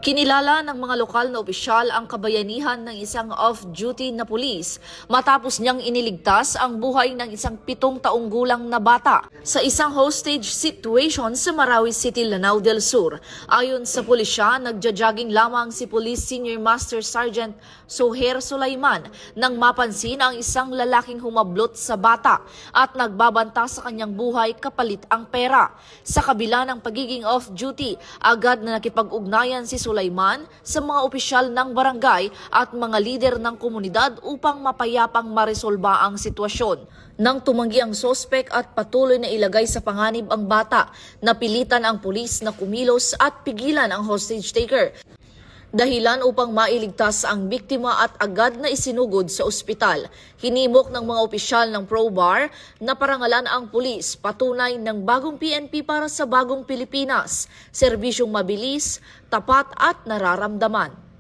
Kinilala ng mga lokal na opisyal ang kabayanihan ng isang off-duty na pulis matapos niyang iniligtas ang buhay ng isang 7 taong gulang na bata sa isang hostage situation sa Marawi City, Lanao del Sur. Ayon sa pulisya, nagja-jogging lamang si Police Senior Master Sergeant Soher Sulaiman nang mapansin ang isang lalaking humablot sa bata at nagbabanta sa kanyang buhay kapalit ang pera. Sa kabila ng pagiging off-duty, agad na nakipag-ugnayan si Sulaiman sa mga opisyal ng barangay at mga lider ng komunidad upang mapayapang maresolba ang sitwasyon. Nang tumanggi ang sospek at patuloy na ilagay sa panganib ang bata, napilitan ang pulis na kumilos at pigilan ang hostage taker. Dahilan upang mailigtas ang biktima at agad na isinugod sa ospital. Hinimok ng mga opisyal ng ProBar na parangalan ang pulis, patunay ng bagong PNP para sa bagong Pilipinas, serbisyong mabilis, tapat at nararamdaman.